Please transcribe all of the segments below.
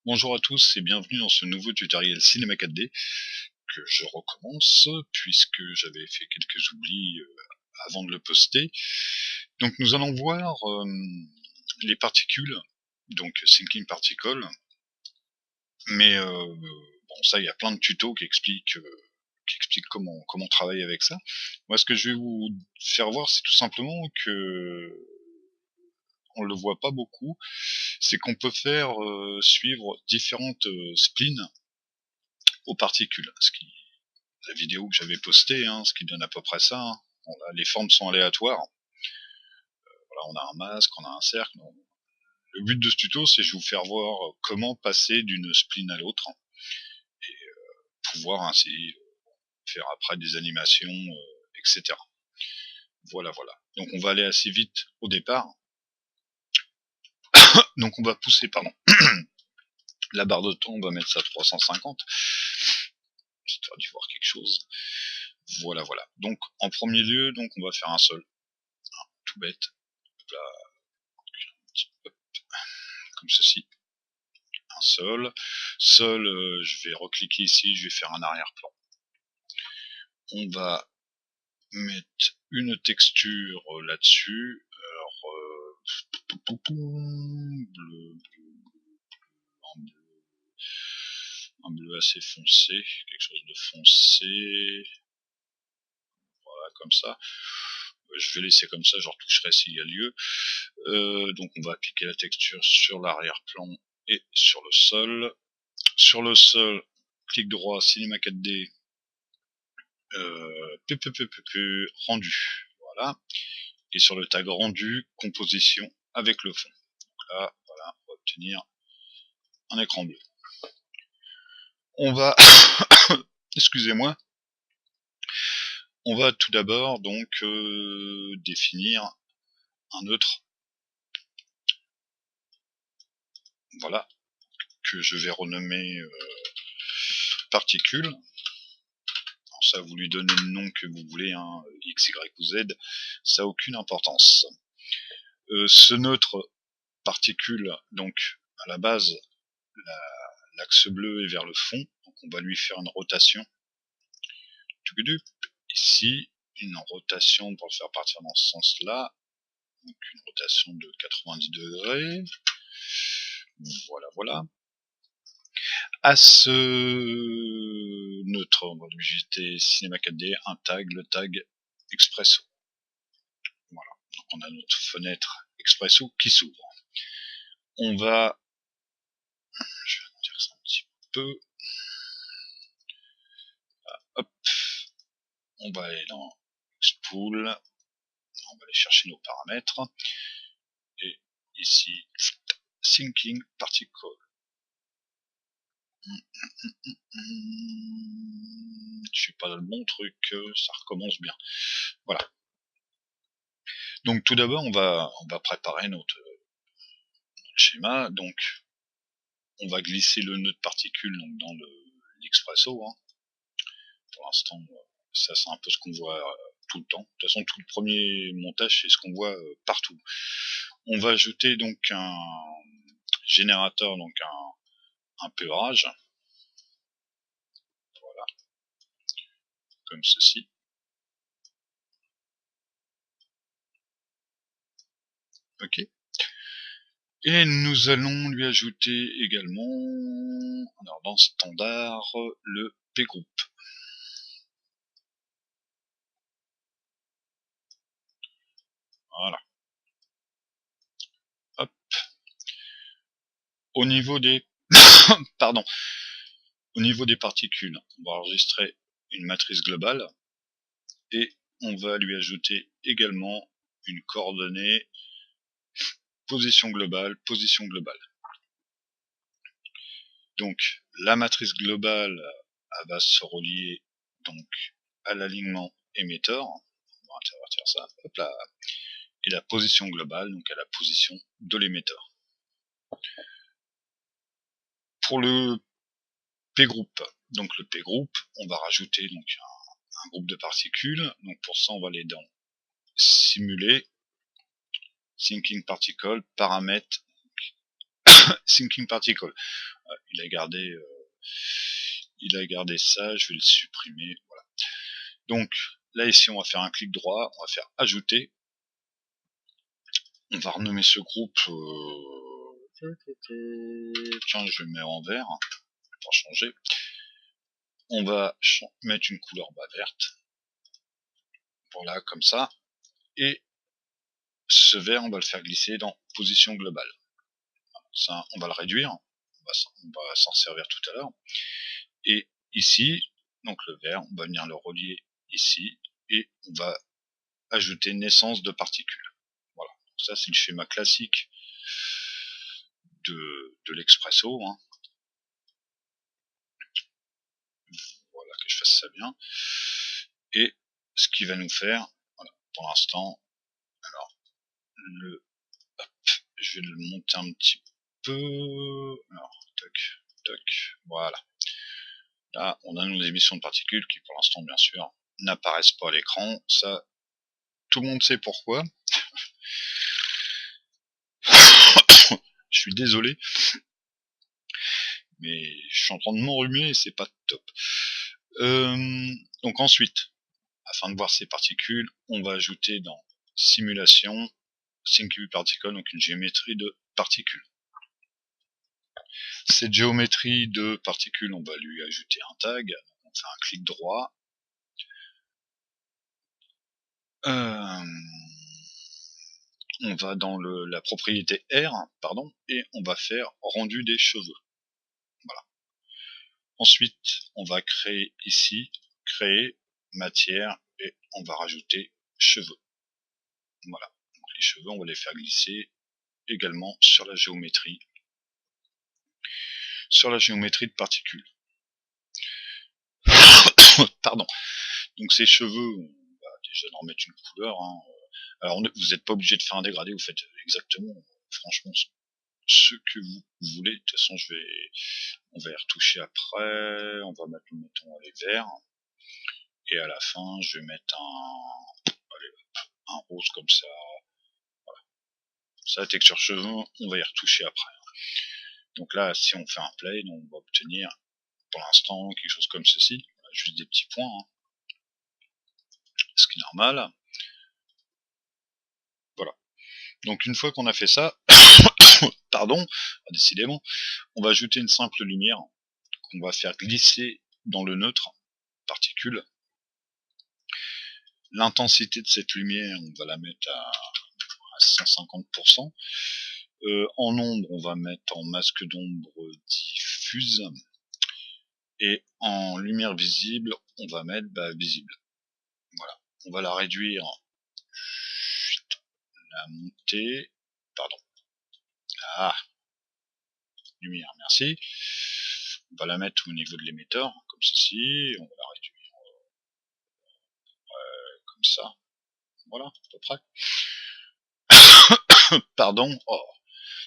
Bonjour à tous et bienvenue dans ce nouveau tutoriel Cinema 4D que je recommence puisque j'avais fait quelques oublis avant de le poster. Donc nous allons voir les particules, donc Thinking Particle, mais bon, ça il y a plein de tutos qui expliquent comment travailler avec ça. Moi ce que je vais vous faire voir, c'est tout simplement que on le voit pas beaucoup, c'est qu'on peut faire suivre différentes splines aux particules. La vidéo que j'avais postée, ce qui donne à peu près ça. Bon, là, les formes sont aléatoires. Voilà, on a un masque, on a un cercle. Le but de ce tuto, c'est de vous faire voir comment passer d'une spline à l'autre et pouvoir ainsi faire après des animations, etc. Voilà. Donc on va aller assez vite au départ. Donc on va pousser, la barre de temps, on va mettre ça à 350, histoire d'y voir quelque chose. Voilà. Donc en premier lieu, donc on va faire un sol, tout bête, là, comme ceci. Un sol, je vais recliquer ici, je vais faire un arrière-plan. On va mettre une texture là-dessus. Alors, un bleu assez foncé, quelque chose de foncé. Voilà, comme ça. Je vais laisser comme ça, je retoucherai s'il y a lieu. Donc on va appliquer la texture sur l'arrière-plan et sur le sol. Sur le sol, clic droit, Cinema 4D, rendu. Voilà. Et sur le tag rendu, composition avec le fond. Donc là, voilà, on va obtenir un écran bleu. On va, excusez-moi, on va tout d'abord donc définir un neutre. Voilà, que je vais renommer particule. Alors ça, vous lui donnez le nom que vous voulez, X, Y ou Z, ça n'a aucune importance. Ce neutre particule, donc à la base, l'axe bleu est vers le fond, donc on va lui faire une rotation. Ici, une rotation pour le faire partir dans ce sens-là, donc une rotation de 90 degrés. Voilà. À ce neutre, on va lui jeter Cinema 4D, un tag, le tag Expresso. Voilà, donc on a notre fenêtre Expresso qui s'ouvre. On va, je vais agrandir ça un petit peu. Hop, on va aller dans Spool, on va aller chercher nos paramètres. Et ici, Thinking Particle. Je suis pas dans le bon truc, ça recommence bien. Voilà. Donc tout d'abord, on va préparer notre schéma. Donc on va glisser le nœud de particule donc, dans l'Expresso. Pour l'instant, ça c'est un peu ce qu'on voit tout le temps. De toute façon, tout le premier montage, c'est ce qu'on voit partout. On va ajouter donc un générateur, donc un peurage. Voilà. Comme ceci. Ok. Et nous allons lui ajouter également, alors dans standard, le P-group. Voilà. Hop. Au niveau des, au niveau des particules, on va enregistrer une matrice globale et on va lui ajouter également une coordonnée position globale. Donc la matrice globale elle va se relier donc à l'alignement émetteur. On va intervertir ça. Hop là. Et la position globale, donc à la position de l'émetteur. Pour le P-group, donc le P-group, on va rajouter donc un groupe de particules. Donc pour ça, on va aller dans Simuler, Thinking Particle, Paramètres, Thinking Particle. Il a gardé ça, je vais le supprimer. Voilà. Donc là ici on va faire un clic droit, on va faire ajouter. On va renommer ce groupe. Tiens, je le mets en vert pour changer. On va mettre une couleur verte. Voilà, comme ça. Et ce vert, on va le faire glisser dans position globale. Ça, on va le réduire. On va s'en servir tout à l'heure. Et ici, donc le vert, on va venir le relier ici. Et on va ajouter naissance de particules. Voilà. Ça, c'est le schéma classique de l'Expresso. Hein. Voilà, que je fasse ça bien. Et ce qui va nous faire, voilà, pour l'instant, alors, je vais le monter un petit peu. Alors, toc, toc, voilà. Là, on a nos émissions de particules qui, pour l'instant, bien sûr, n'apparaissent pas à l'écran. Ça, tout le monde sait pourquoi. Je suis désolé, mais je suis en train de m'enrhumer et c'est pas top. Donc ensuite, afin de voir ces particules, on va ajouter dans simulation Thinking Particle, donc une géométrie de particules. Cette géométrie de particules, on va lui ajouter un tag. On fait un clic droit. On va dans la propriété R, pardon, et on va faire rendu des cheveux. Voilà. Ensuite, on va créer ici, créer matière, et on va rajouter cheveux. Voilà. Donc les cheveux, on va les faire glisser également sur la géométrie de particules. Pardon. Donc ces cheveux, on va déjà leur mettre une couleur. Hein. Alors vous n'êtes pas obligé de faire un dégradé, vous faites exactement, franchement, ce que vous voulez. De toute façon, on va y retoucher après. On va mettre, mettons, les verts. Et à la fin, je vais mettre un rose comme ça. Voilà. Ça, la texture cheveux, on va y retoucher après. Donc là, si on fait un play, on va obtenir pour l'instant quelque chose comme ceci. Voilà, juste des petits points. Hein. Ce qui est normal. Voilà. Donc une fois qu'on a fait ça, pardon, décidément, on va ajouter une simple lumière qu'on va faire glisser dans le neutre particule. L'intensité de cette lumière, on va la mettre à 150%. En ombre, on va mettre en masque d'ombre diffuse. Et en lumière visible, on va mettre visible. Voilà. On va la réduire, la monter, pardon. Ah, lumière, merci. On va la mettre au niveau de l'émetteur, comme ceci. On va la réduire comme ça. Voilà, à peu près. Pardon, oh,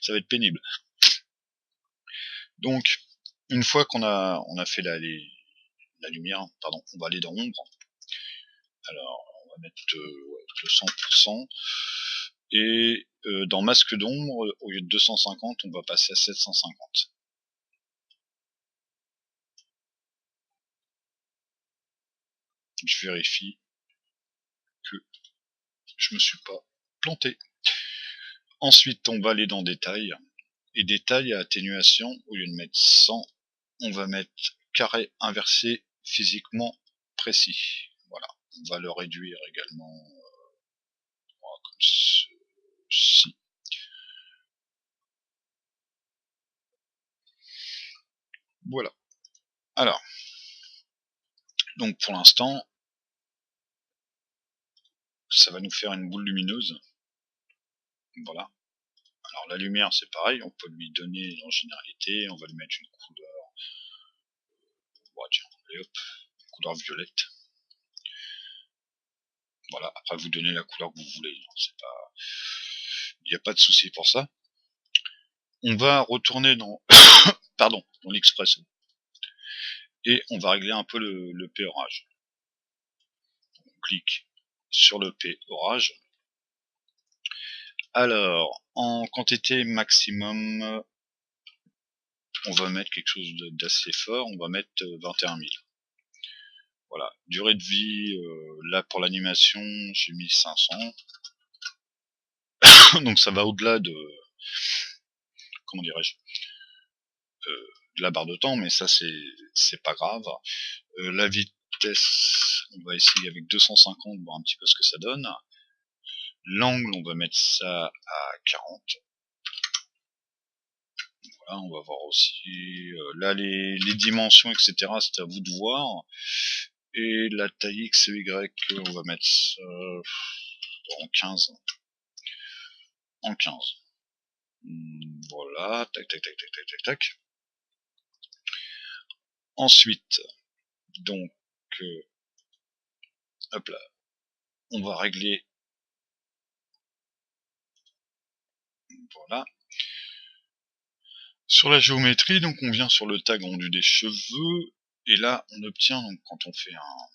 ça va être pénible. Donc, une fois qu'on a fait la lumière, pardon, on va aller dans ombre. Alors, on va mettre le 100%. Et dans masque d'ombre, au lieu de 250, on va passer à 750. Je vérifie que je me suis pas planté. Ensuite, on va aller dans détail. Et détail à atténuation, au lieu de mettre 100, on va mettre carré inversé physiquement précis. Voilà. On va le réduire également comme ceci. Voilà. Alors, donc pour l'instant, ça va nous faire une boule lumineuse. Voilà. Alors la lumière, c'est pareil, on peut lui donner en généralité, on va lui mettre une couleur, bon, tiens, allez hop, une couleur violette. Voilà, après vous donnez la couleur que vous voulez, il n'y a pas de souci pour ça. On va retourner dans, pardon, dans l'Expresso. Et on va régler un peu le P orage. On clique sur le P orage. Alors, en quantité maximum, on va mettre quelque chose d'assez fort, on va mettre 21 000. Voilà, durée de vie, là pour l'animation, j'ai mis 500. Donc ça va au-delà de, comment dirais-je, de la barre de temps, mais ça c'est pas grave. La vitesse, on va essayer avec 250, voir un petit peu ce que ça donne. L'angle, on va mettre ça à 40. Voilà, on va voir aussi, là les dimensions, etc., c'est à vous de voir. Et la taille X et Y, on va mettre ça en 15. En 15. Voilà, tac, tac, tac, tac, tac, tac, tac. Ensuite, donc, hop là, on va régler, voilà. Sur la géométrie, donc on vient sur le tag rendu des cheveux, et là on obtient, donc quand on fait un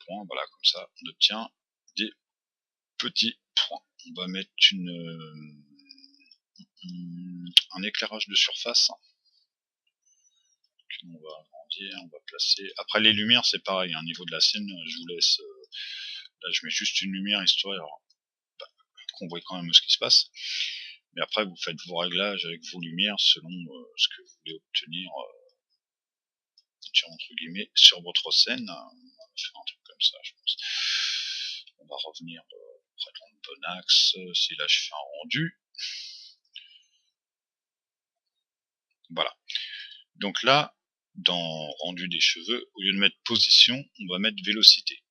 point, voilà, comme ça, on obtient des petits points. On va mettre un éclairage de surface. On va agrandir, on va placer. Après les lumières c'est pareil, au niveau de la scène, je vous laisse. Là je mets juste une lumière histoire qu'on voit quand même ce qui se passe. Mais après vous faites vos réglages avec vos lumières selon ce que vous voulez obtenir entre guillemets sur votre scène. On va faire un truc comme ça, je pense. On va revenir près dans le bon axe. Si là je fais un rendu. Voilà. Donc là, dans rendu des cheveux, au lieu de mettre position, on va mettre vélocité.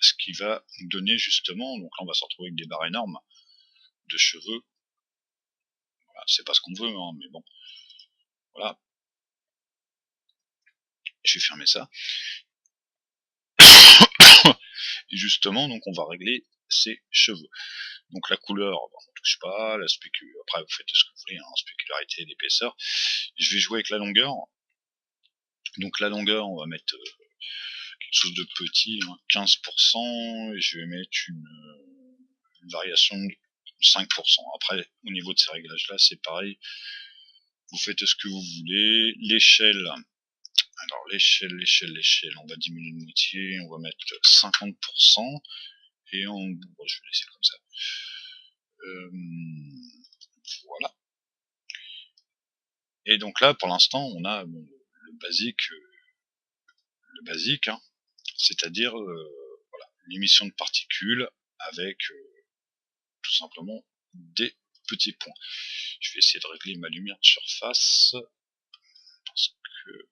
Ce qui va nous donner justement, donc là on va se retrouver avec des barres énormes de cheveux. Voilà, c'est pas ce qu'on veut, hein, mais bon. Voilà. Je vais fermer ça. Et justement, donc on va régler ses cheveux. Donc la couleur, on touche pas, la après vous faites ce que vous voulez, hein, spécularité, d'épaisseur. Je vais jouer avec la longueur. Donc la longueur, on va mettre quelque chose de petit, hein, 15%, et je vais mettre une variation de 5%. Après, au niveau de ces réglages-là, c'est pareil. Vous faites ce que vous voulez. L'échelle, alors l'échelle, on va diminuer de moitié, on va mettre 50%, et bon, je vais laisser comme ça. Voilà. Et donc là, pour l'instant, on a le basique, hein, c'est-à-dire voilà, l'émission de particules avec tout simplement des petits points. Je vais essayer de régler ma lumière de surface parce que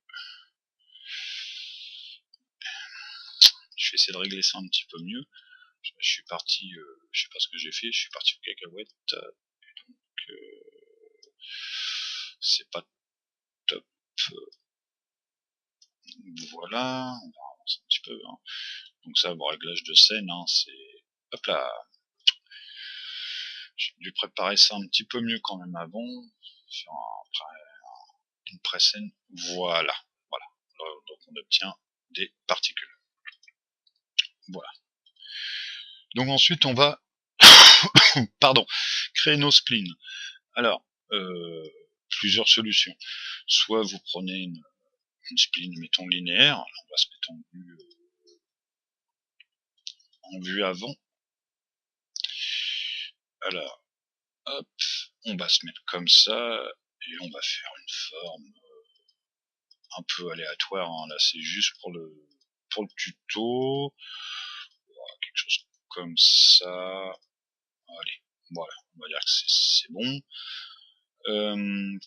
je vais essayer de régler ça un petit peu mieux. Je suis parti, je sais pas ce que j'ai fait, je suis parti aux cacahuètes, et donc c'est pas top. Voilà, on va avancer un petit peu. Hein. Donc ça, bon, réglage de scène, hein, c'est... Hop là. J'ai dû préparer ça un petit peu mieux quand même avant. Faire une pré-scène. Voilà. Voilà. Donc on obtient des particules. Voilà. Donc ensuite on va pardon, créer nos splines. Alors, plusieurs solutions. Soit vous prenez une spline, mettons linéaire, on va se mettre en vue avant. Alors, hop, on va se mettre comme ça, et on va faire une forme un peu aléatoire, hein. Là c'est juste pour le tuto. Voilà, quelque chose comme ça. Allez, voilà, on va dire que c'est bon.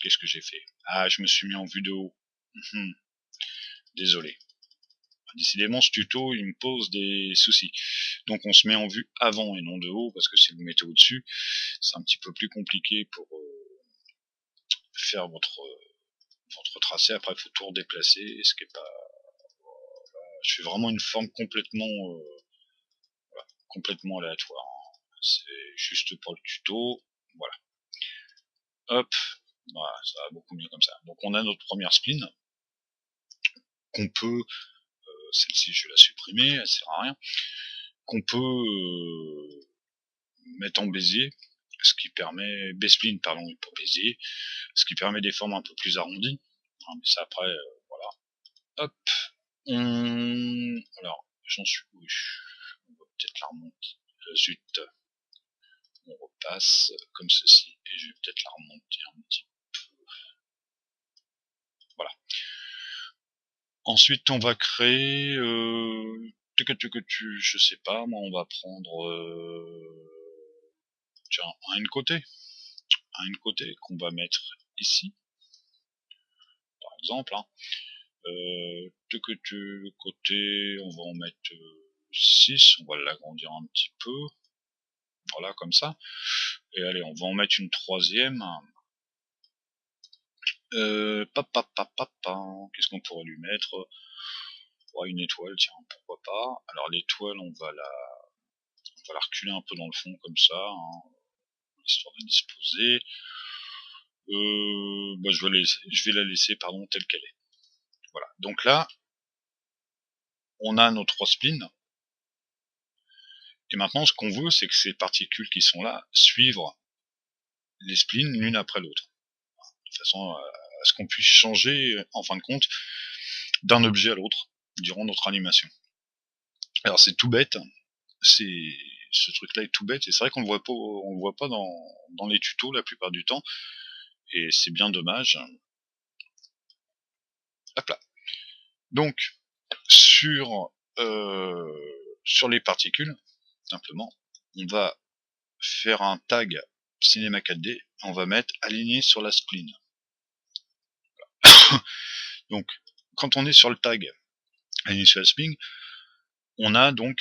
Qu'est-ce que j'ai fait? Ah, je me suis mis en vue de haut. Désolé. Décidément, ce tuto, il me pose des soucis. Donc on se met en vue avant et non de haut, parce que si vous mettez au-dessus, c'est un petit peu plus compliqué pour faire votre tracé. Après, il faut tout redéplacer, ce qui est pas... Je fais vraiment une forme complètement aléatoire. Hein. C'est juste pour le tuto. Voilà. Hop. Voilà, ça va beaucoup mieux comme ça. Donc on a notre première spline, qu'on peut... celle-ci, je vais la supprimer, elle sert à rien. Qu'on peut mettre en bézier, ce qui permet B-spline, pardon, pour Bézier, ce qui permet des formes un peu plus arrondies. Hein, mais ça après, voilà. Hop, alors, j'en suis où? On va peut-être la remonter. Zut, on repasse comme ceci, et je vais peut-être la remonter un petit peu. Voilà. Ensuite, on va créer, je sais pas, moi, on va prendre, tiens, un côté qu'on va mettre ici, par exemple. Hein. Le côté, on va en mettre 6, on va l'agrandir un petit peu, voilà, comme ça. Et allez, on va en mettre une troisième. Qu'est-ce qu'on pourrait lui mettre? Une étoile, tiens, pourquoi pas. Alors l'étoile, on va la reculer un peu dans le fond comme ça, hein, histoire de disposer. Je vais la laisser, pardon, telle qu'elle est. Voilà. Donc là, on a nos 3 splines. Et maintenant, ce qu'on veut, c'est que ces particules qui sont là suivent les splines l'une après l'autre, de façon à ce qu'on puisse changer, en fin de compte, d'un objet à l'autre durant notre animation. Alors c'est tout bête, ce truc-là est tout bête, et c'est vrai qu'on le voit pas dans les tutos la plupart du temps, et c'est bien dommage. Hop là. Donc sur les particules, simplement, on va faire un tag Cinema 4D, on va mettre aligné sur la spline. Donc quand on est sur le tag aligné sur la spline, on a donc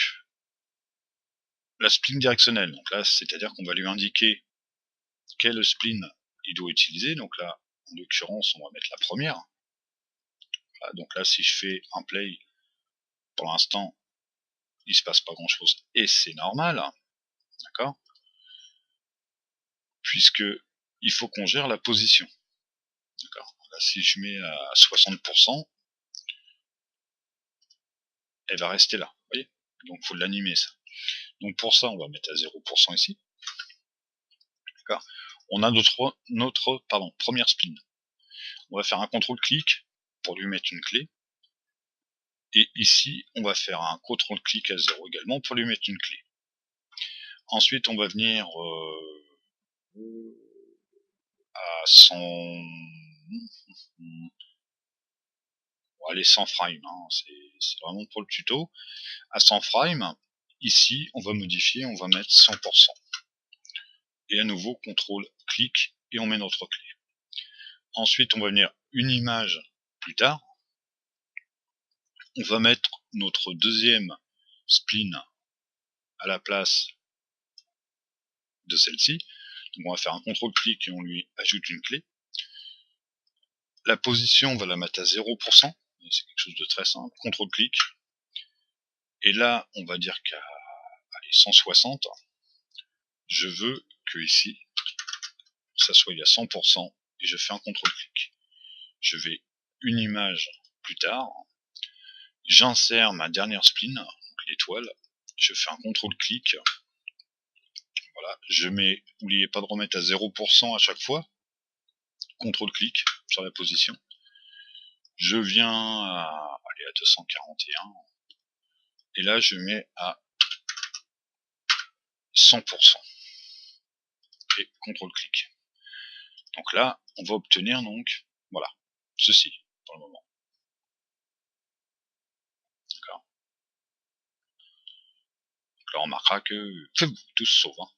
la spline directionnelle. Donc là, c'est-à-dire qu'on va lui indiquer quelle spline il doit utiliser. Donc là, en l'occurrence, on va mettre la première. Voilà, donc là, si je fais un play, pour l'instant, il se passe pas grand-chose, et c'est normal, d'accord, puisque il faut qu'on gère la position. D'accord. Là, si je mets à 60%, elle va rester là. Vous voyez? Donc il faut l'animer, ça. Donc pour ça, on va mettre à 0% ici. D'accord. On a notre première spline. On va faire un contrôle-clic pour lui mettre une clé. Et ici, on va faire un contrôle-clic à 0 également pour lui mettre une clé. Ensuite, on va venir à 100... Allez, 100 frames, hein, c'est vraiment pour le tuto. À 100 frames, ici, on va modifier, on va mettre 100%. Et à nouveau, contrôle, clic, et on met notre clé. Ensuite, on va venir une image plus tard. On va mettre notre deuxième spline à la place de celle-ci. Donc on va faire un contrôle-clic et on lui ajoute une clé. La position, on va la mettre à 0%. C'est quelque chose de très simple. Contrôle-clic. Et là, on va dire qu'à 160, je veux que ici, ça soit à 100%, et je fais un contrôle-clic. Je vais une image plus tard, j'insère ma dernière spline, l'étoile, je fais un contrôle-clic, voilà, je mets, n'oubliez pas de remettre à 0% à chaque fois, contrôle-clic sur la position, je viens à 241, et là je mets à 100%, et contrôle-clic. Donc là, on va obtenir donc, voilà, ceci, pour le moment. D'accord. Donc là, on remarquera que tous sauf, hein.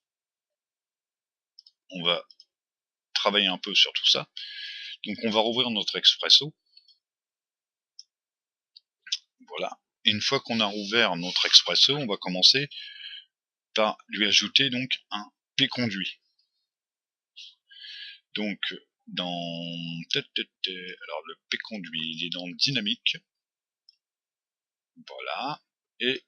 On va travailler un peu sur tout ça. Donc on va rouvrir notre Expresso. Voilà. Et une fois qu'on a rouvert notre Expresso, on va commencer par lui ajouter donc un P-conduit. Donc dans alors le P-conduit, il est dans le dynamique. Voilà. Et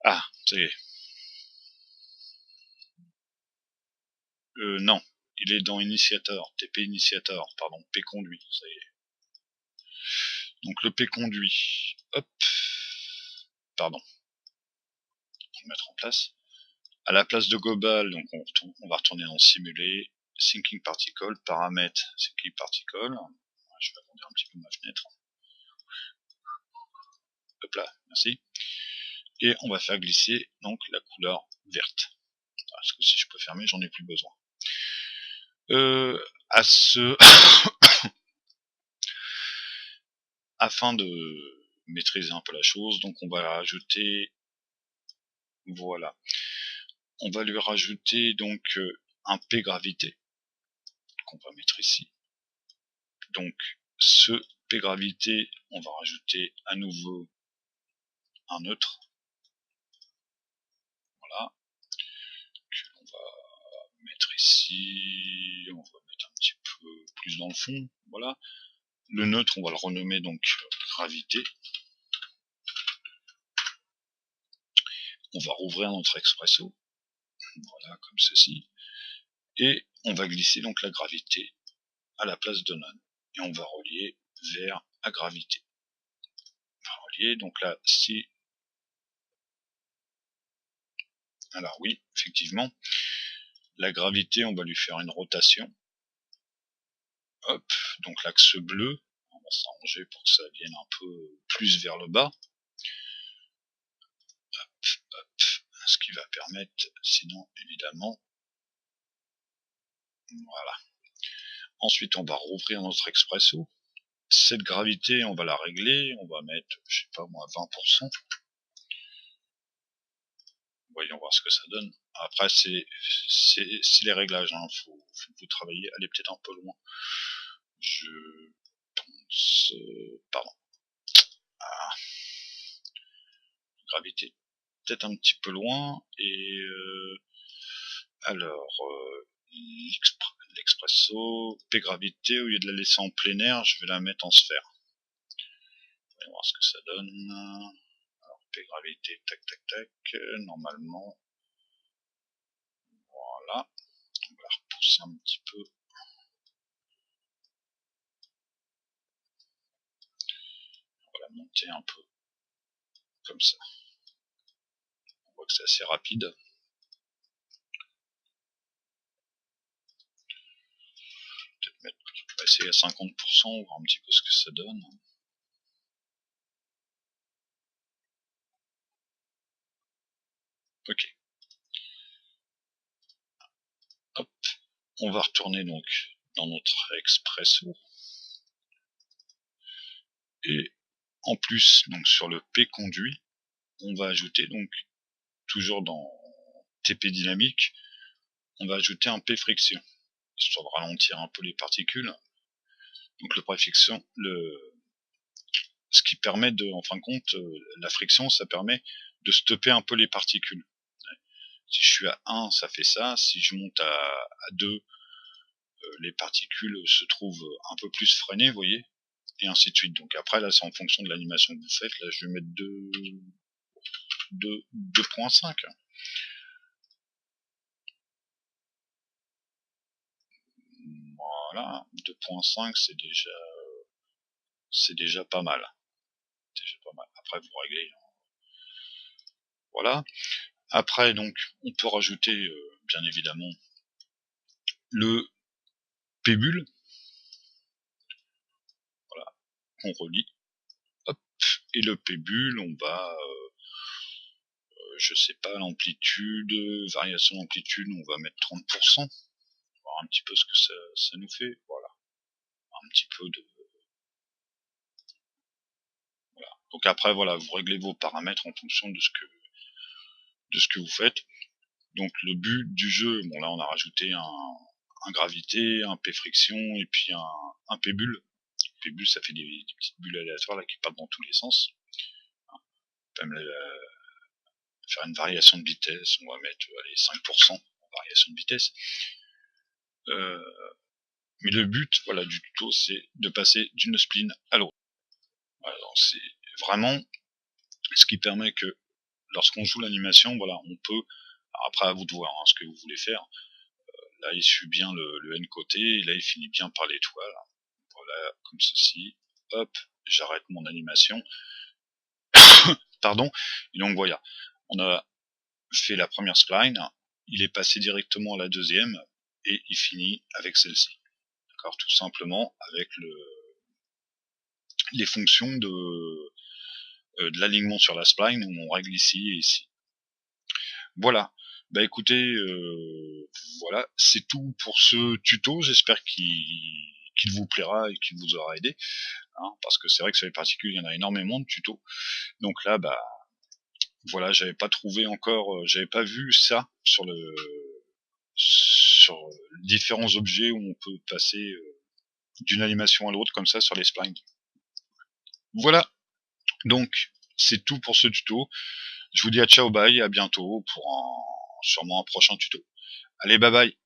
ça y est. Non, il est dans Initiator, TP Initiator, pardon, P-conduit, ça y est. Donc le P-conduit, hop, pardon. mettre en place. À la place de global, donc on va retourner dans simuler, thinking particle, paramètres, thinking particle. Je vais agrandir un petit peu ma fenêtre. Hop là, merci. Et on va faire glisser donc la couleur verte. Parce que si je peux fermer, j'en ai plus besoin. Afin de maîtriser un peu la chose, donc on va rajouter, voilà, on va lui rajouter donc un P gravité qu'on va mettre ici. Donc ce P gravité, on va rajouter à nouveau un neutre, voilà, on va mettre ici, on va mettre un petit peu plus dans le fond, voilà. Le neutre, on va le renommer donc gravité. On va rouvrir notre expresso, voilà, comme ceci, et on va glisser donc la gravité à la place de none, et on va relier vers à gravité. On va relier, donc là, si, alors oui, effectivement, la gravité, on va lui faire une rotation, hop, donc l'axe bleu, on va s'arranger pour que ça vienne un peu plus vers le bas, hop, hop, ce qui va permettre, sinon, évidemment, voilà. Ensuite, on va rouvrir notre expresso. Cette gravité, on va la régler, on va mettre, je sais pas moi, 20%. Voyons voir ce que ça donne. Après, c'est les réglages, hein. Faut travailler, aller peut-être un peu loin. Je pense... pardon. Ah. Gravité, peut-être un petit peu loin. Et alors, l'expresso, P gravité, au lieu de la laisser en plein air, je vais la mettre en sphère. Voyons voir ce que ça donne. Alors, P gravité, tac, tac, tac. Normalement, voilà. On va la repousser un petit peu. On va la monter un peu. Comme ça. On voit que c'est assez rapide. Peut-être mettre, on va essayer à 50%, voir un petit peu ce que ça donne. Ok. Hop. On va retourner donc dans notre expresso. Et en plus, donc sur le P conduit, on va ajouter donc, toujours dans TP dynamique, on va ajouter un P friction, histoire de ralentir un peu les particules. Donc le préfixion, ce qui permet de, en fin de compte, la friction, ça permet de stopper un peu les particules. Si je suis à 1, ça fait ça. Si je monte à 2, les particules se trouvent un peu plus freinées, vous voyez, et ainsi de suite. Donc après, là, c'est en fonction de l'animation que vous faites. Là, je vais mettre 2.5. Voilà, 2.5, c'est déjà pas mal. Après, vous réglez. Voilà. Après, donc, on peut rajouter, bien évidemment, le pébule. Voilà, on relie. Hop, et le pébule, on va, je sais pas, l'amplitude, variation d'amplitude, on va mettre 30%. Voir un petit peu ce que ça nous fait. Voilà, un petit peu de... Voilà. Donc après, voilà, vous réglez vos paramètres en fonction de ce que vous faites. Donc le but du jeu, bon là on a rajouté un gravité, un P friction et puis un P bulle. P bulle, ça fait des petites bulles aléatoires là qui partent dans tous les sens. On peut même faire une variation de vitesse, on va mettre allez, 5% en variation de vitesse. Mais le but, voilà, du tuto, c'est de passer d'une spline à l'autre. Voilà, c'est vraiment ce qui permet que lorsqu'on joue l'animation, voilà, on peut, après à vous de voir hein, ce que vous voulez faire. Là, il suit bien le N côté, et là, il finit bien par l'étoile. Voilà, comme ceci. Hop, j'arrête mon animation. Pardon. Et donc voilà, on a fait la première spline, il est passé directement à la deuxième, et il finit avec celle-ci. D'accord, tout simplement avec les fonctions de l'alignement sur la spline, où on règle ici et ici. Voilà. Bah écoutez, voilà, c'est tout pour ce tuto. J'espère qu'il vous plaira et qu'il vous aura aidé, hein, parce que c'est vrai que sur les particules, il y en a énormément de tutos. Donc là, bah voilà, j'avais pas vu ça sur différents objets où on peut passer d'une animation à l'autre comme ça sur les splines. Voilà, donc c'est tout pour ce tuto. Je vous dis à ciao bye, à bientôt pour sûrement un prochain tuto. Allez, bye bye.